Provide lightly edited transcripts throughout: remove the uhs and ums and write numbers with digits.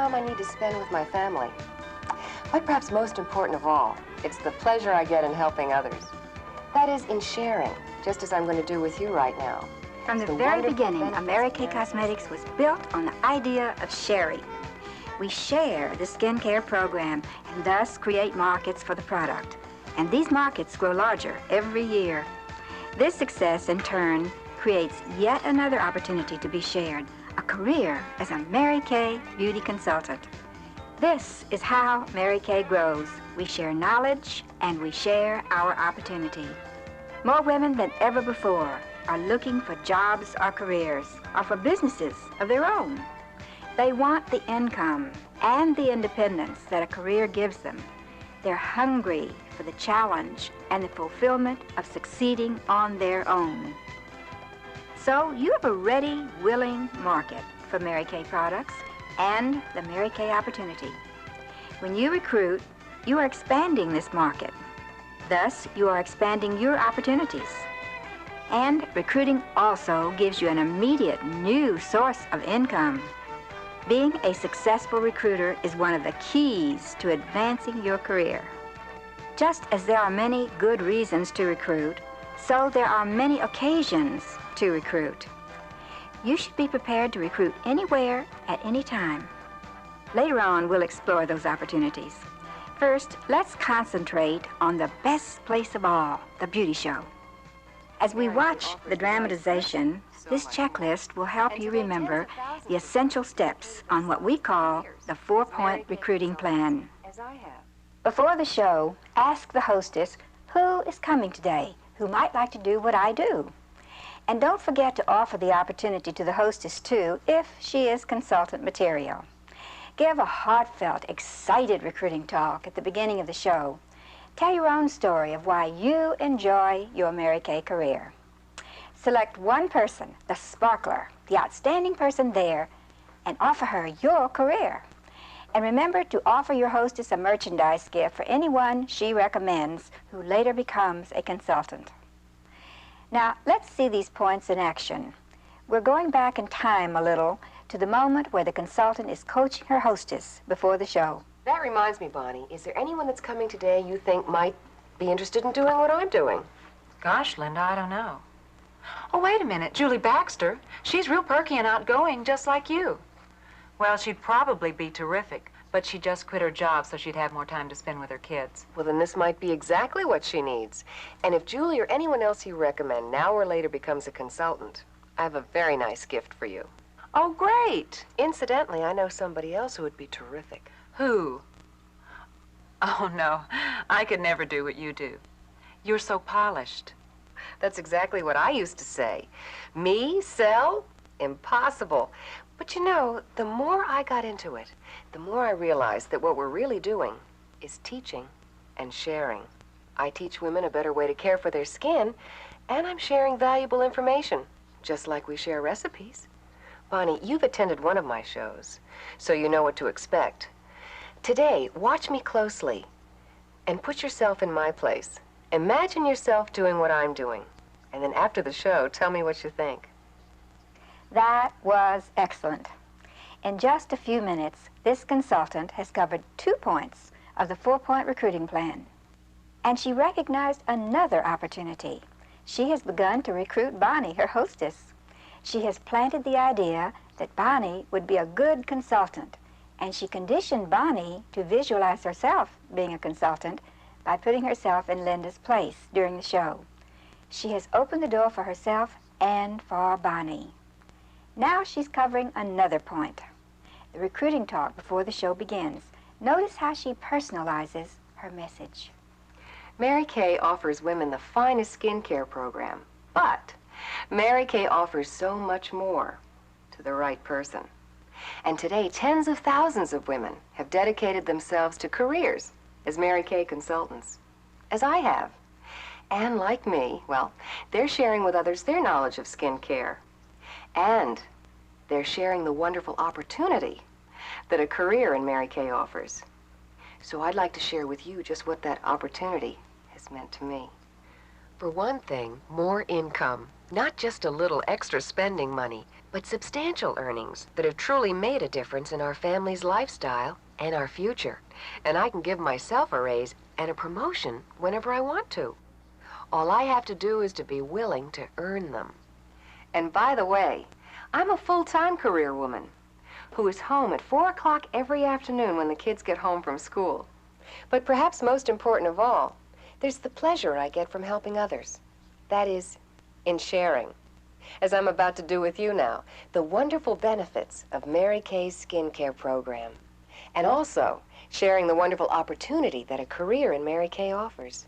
time I need to spend with my family. But perhaps most important of all, it's the pleasure I get in helping others. That is, in sharing, just as I'm going to do with you right now. From the very beginning, Mary Kay Cosmetics was built on the idea of sharing. We share the skincare program and thus create markets for the product. And these markets grow larger every year. This success, in turn, creates yet another opportunity to be shared, a career as a Mary Kay beauty consultant. This is how Mary Kay grows. We share knowledge and we share our opportunity. More women than ever before are looking for jobs or careers or for businesses of their own. They want the income and the independence that a career gives them. They're hungry for the challenge and the fulfillment of succeeding on their own. So you have a ready, willing market for Mary Kay products and the Mary Kay opportunity. When you recruit, you are expanding this market. Thus, you are expanding your opportunities. And recruiting also gives you an immediate new source of income. Being a successful recruiter is one of the keys to advancing your career. Just as there are many good reasons to recruit, so there are many occasions to recruit. You should be prepared to recruit anywhere at any time. Later on, we'll explore those opportunities. First, let's concentrate on the best place of all, the beauty show. As we watch the dramatization, this checklist will help you remember the essential steps on what we call the 4-point recruiting plan. Before the show, ask the hostess who is coming today, who might like to do what I do. And don't forget to offer the opportunity to the hostess, too, if she is consultant material. Give a heartfelt, excited recruiting talk at the beginning of the show. Tell your own story of why you enjoy your Mary Kay career. Select one person, the sparkler, the outstanding person there, and offer her your career. And remember to offer your hostess a merchandise gift for anyone she recommends who later becomes a consultant. Now, let's see these points in action. We're going back in time a little to the moment where the consultant is coaching her hostess before the show. That reminds me, Bonnie, is there anyone that's coming today you think might be interested in doing what I'm doing? Gosh, Linda, I don't know. Oh, wait a minute, Julie Baxter. She's real perky and outgoing, just like you. Well, she'd probably be terrific, but she just quit her job so she'd have more time to spend with her kids. Well, then this might be exactly what she needs. And if Julie or anyone else you recommend now or later becomes a consultant, I have a very nice gift for you. Oh, great. Incidentally, I know somebody else who would be terrific. Who? Oh, no, I could never do what you do. You're so polished. That's exactly what I used to say. Me, sell? Impossible. But you know, the more I got into it, the more I realized that what we're really doing is teaching and sharing. I teach women a better way to care for their skin, and I'm sharing valuable information, just like we share recipes. Bonnie, you've attended one of my shows, so you know what to expect. Today, watch me closely and put yourself in my place. Imagine yourself doing what I'm doing, and then after the show, tell me what you think. That was excellent. In just a few minutes, this consultant has covered 2 points of the 4-point recruiting plan. And she recognized another opportunity. She has begun to recruit Bonnie, her hostess. She has planted the idea that Bonnie would be a good consultant, and she conditioned Bonnie to visualize herself being a consultant by putting herself in Linda's place during the show. She has opened the door for herself and for Bonnie. Now she's covering another point, the recruiting talk before the show begins. Notice how she personalizes her message. Mary Kay offers women the finest skincare program, but Mary Kay offers so much more to the right person. And today, tens of thousands of women have dedicated themselves to careers as Mary Kay consultants, as I have. And like me, well, they're sharing with others their knowledge of skincare. And they're sharing the wonderful opportunity that a career in Mary Kay offers. So I'd like to share with you just what that opportunity has meant to me. For one thing, more income. Not just a little extra spending money, but substantial earnings that have truly made a difference in our family's lifestyle and our future. And I can give myself a raise and a promotion whenever I want to. All I have to do is to be willing to earn them. And by the way, I'm a full-time career woman who is home at 4 o'clock every afternoon when the kids get home from school. But perhaps most important of all, there's the pleasure I get from helping others. That is, in sharing, as I'm about to do with you now, the wonderful benefits of Mary Kay's skincare program. And also, sharing the wonderful opportunity that a career in Mary Kay offers.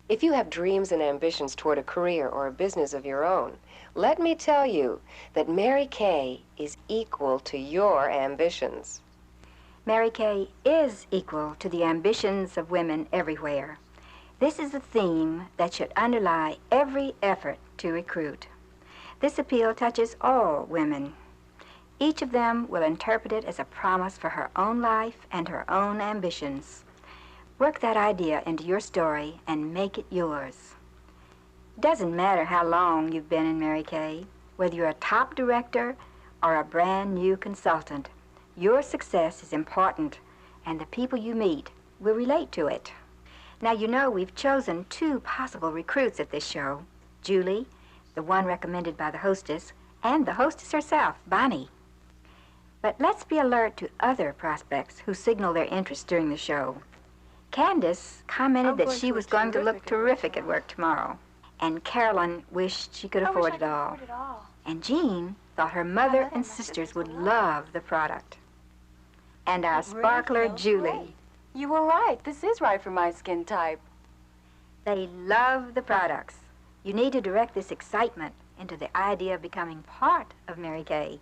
If you have dreams and ambitions toward a career or a business of your own, let me tell you that Mary Kay is equal to your ambitions. Mary Kay is equal to the ambitions of women everywhere. This is a theme that should underlie every effort to recruit. This appeal touches all women. Each of them will interpret it as a promise for her own life and her own ambitions. Work that idea into your story and make it yours. It doesn't matter how long you've been in Mary Kay, whether you're a top director or a brand new consultant. Your success is important, and the people you meet will relate to it. Now, you know we've chosen 2 possible recruits at this show. Julie, the one recommended by the hostess, and the hostess herself, Bonnie. But let's be alert to other prospects who signal their interest during the show. Candace commented that she was going to look terrific at work tomorrow. And Carolyn wished she could afford it all. And Jean thought her mother and sisters would love the product. And our sparkler, Julie. You were right. This is right for my skin type. They love the products. You need to direct this excitement into the idea of becoming part of Mary Kay.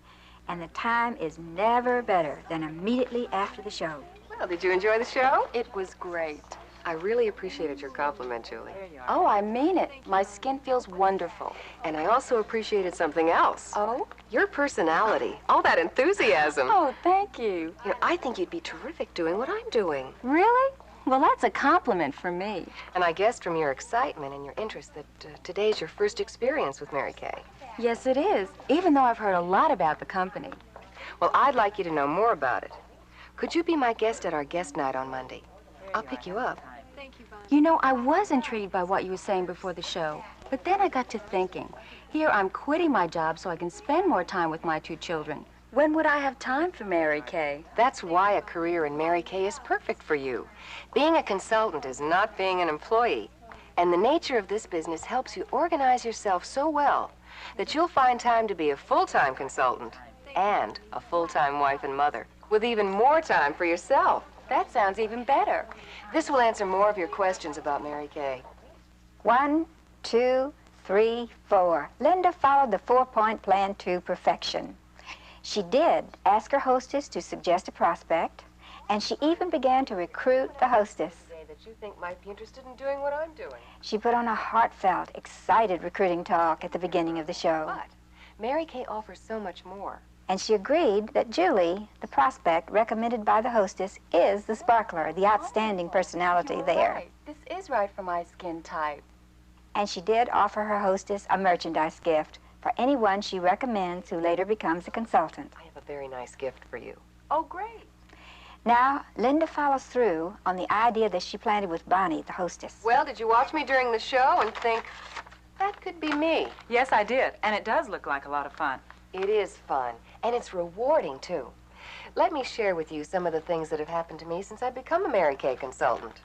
And the time is never better than immediately after the show. Well, did you enjoy the show? It was great. I really appreciated your compliment, Julie. Oh, I mean it. My skin feels wonderful. And I also appreciated something else. Oh? Your personality. All that enthusiasm. Oh, thank you. You know, I think you'd be terrific doing what I'm doing. Really? Well, that's a compliment for me. And I guessed from your excitement and your interest that today's your first experience with Mary Kay. Yes, it is, even though I've heard a lot about the company. Well, I'd like you to know more about it. Could you be my guest at our guest night on Monday? I'll pick you up. You know, I was intrigued by what you were saying before the show, but then I got to thinking. Here I'm quitting my job so I can spend more time with my 2 children. When would I have time for Mary Kay? That's why a career in Mary Kay is perfect for you. Being a consultant is not being an employee. And the nature of this business helps you organize yourself so well that you'll find time to be a full-time consultant and a full-time wife and mother, with even more time for yourself. That sounds even better. This will answer more of your questions about Mary Kay. 1, 2, 3, 4. Linda followed the 4-point plan to perfection. She did ask her hostess to suggest a prospect, and she even began to recruit the hostess. That you think might be interested in doing what I'm doing. She put on a heartfelt, excited recruiting talk at the beginning of the show. But Mary Kay offers so much more. And she agreed that Julie, the prospect recommended by the hostess, is the sparkler, the outstanding personality there. Right. This is right for my skin type. And she did offer her hostess a merchandise gift for anyone she recommends who later becomes a consultant. I have a very nice gift for you. Oh, great. Now, Linda follows through on the idea that she planted with Bonnie, the hostess. Well, did you watch me during the show and think, that could be me? Yes, I did, and it does look like a lot of fun. It is fun, and it's rewarding, too. Let me share with you some of the things that have happened to me since I've become a Mary Kay consultant.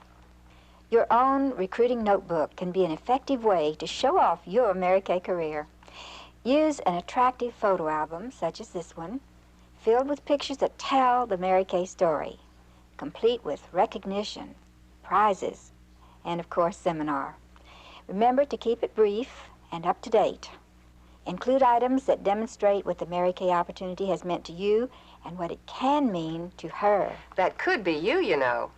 Your own recruiting notebook can be an effective way to show off your Mary Kay career. Use an attractive photo album, such as this one, filled with pictures that tell the Mary Kay story, complete with recognition, prizes, and, of course, seminar. Remember to keep it brief and up to date. Include items that demonstrate what the Mary Kay opportunity has meant to you and what it can mean to her. That could be you, you know.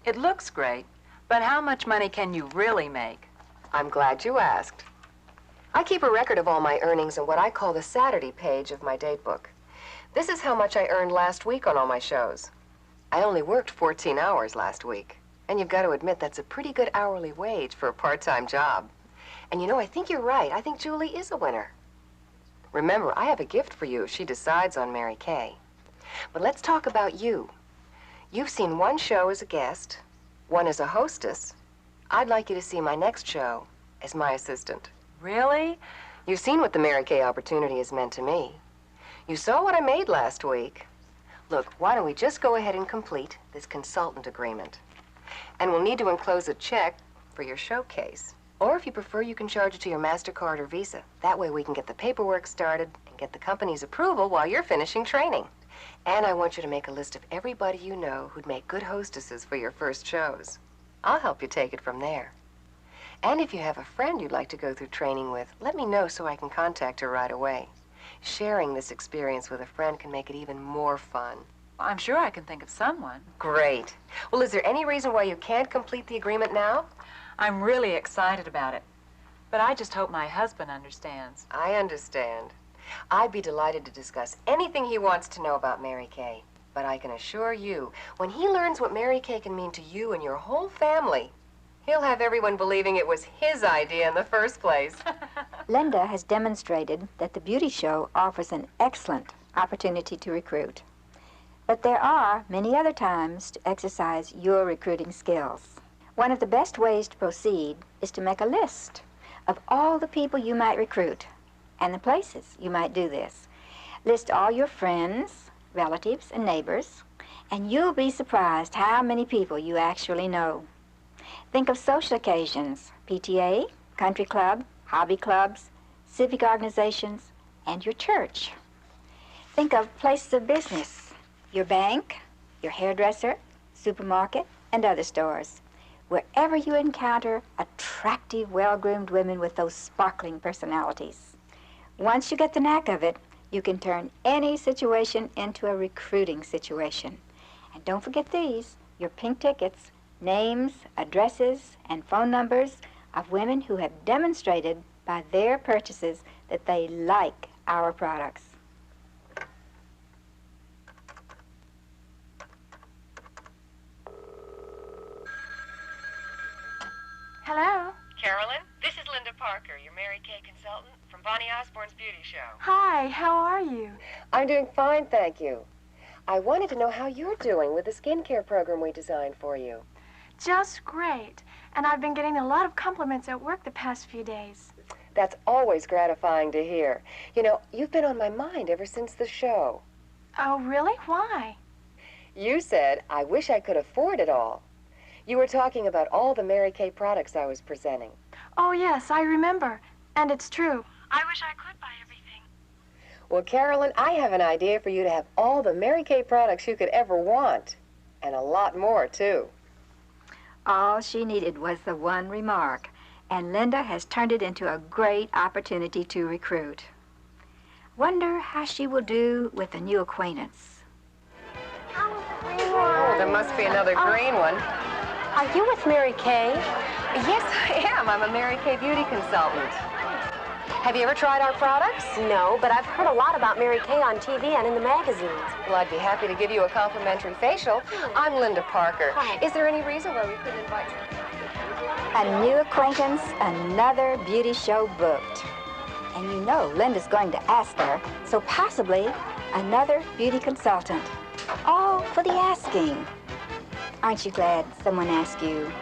It looks great, but how much money can you really make? I'm glad you asked. I keep a record of all my earnings in what I call the Saturday page of my date book. This is how much I earned last week on all my shows. I only worked 14 hours last week, and you've got to admit that's a pretty good hourly wage for a part-time job. And you know, I think you're right. I think Julie is a winner. Remember, I have a gift for you if she decides on Mary Kay. But let's talk about you. You've seen one show as a guest, one as a hostess. I'd like you to see my next show as my assistant. Really? You've seen what the Mary Kay opportunity has meant to me. You saw what I made last week. Look, why don't we just go ahead and complete this consultant agreement? And we'll need to enclose a check for your showcase. Or if you prefer, you can charge it to your MasterCard or Visa. That way we can get the paperwork started and get the company's approval while you're finishing training. And I want you to make a list of everybody you know who'd make good hostesses for your first shows. I'll help you take it from there. And if you have a friend you'd like to go through training with, let me know so I can contact her right away. Sharing this experience with a friend can make it even more fun. I'm sure I can think of someone. Great. Well, is there any reason why you can't complete the agreement now? I'm really excited about it. But I just hope my husband understands. I understand. I'd be delighted to discuss anything he wants to know about Mary Kay. But I can assure you, when he learns what Mary Kay can mean to you and your whole family, he'll have everyone believing it was his idea in the first place. Linda has demonstrated that the beauty show offers an excellent opportunity to recruit. But there are many other times to exercise your recruiting skills. One of the best ways to proceed is to make a list of all the people you might recruit and the places you might do this. List all your friends, relatives, and neighbors, and you'll be surprised how many people you actually know. Think of social occasions, PTA, country club, hobby clubs, civic organizations, and your church. Think of places of business, your bank, your hairdresser, supermarket, and other stores. Wherever you encounter attractive, well-groomed women with those sparkling personalities. Once you get the knack of it, you can turn any situation into a recruiting situation. And don't forget these, your pink tickets, names, addresses, and phone numbers of women who have demonstrated by their purchases that they like our products. Hello? Carolyn, this is Linda Parker, your Mary Kay consultant from Bonnie Osborne's beauty show. Hi, how are you? I'm doing fine, thank you. I wanted to know how you're doing with the skincare program we designed for you. Just great. And I've been getting a lot of compliments at work the past few days. That's always gratifying to hear. You know, you've been on my mind ever since the show. Oh, really? Why? You said, I wish I could afford it all. You were talking about all the Mary Kay products I was presenting. Oh, yes, I remember. And it's true. I wish I could buy everything. Well, Carolyn, I have an idea for you to have all the Mary Kay products you could ever want. And a lot more, too. All she needed was the one remark, and Linda has turned it into a great opportunity to recruit. Wonder how she will do with a new acquaintance. Oh, there must be another green one. Are you with Mary Kay? Yes, I am. I'm a Mary Kay beauty consultant. Have you ever tried our products? No, but I've heard a lot about Mary Kay on TV and in the magazines. Well, I'd be happy to give you a complimentary facial. I'm Linda Parker. Hi. Is there any reason why we couldn't invite you? A new acquaintance, another beauty show booked. And you know Linda's going to ask her, so possibly another beauty consultant. All for the asking. Aren't you glad someone asked you?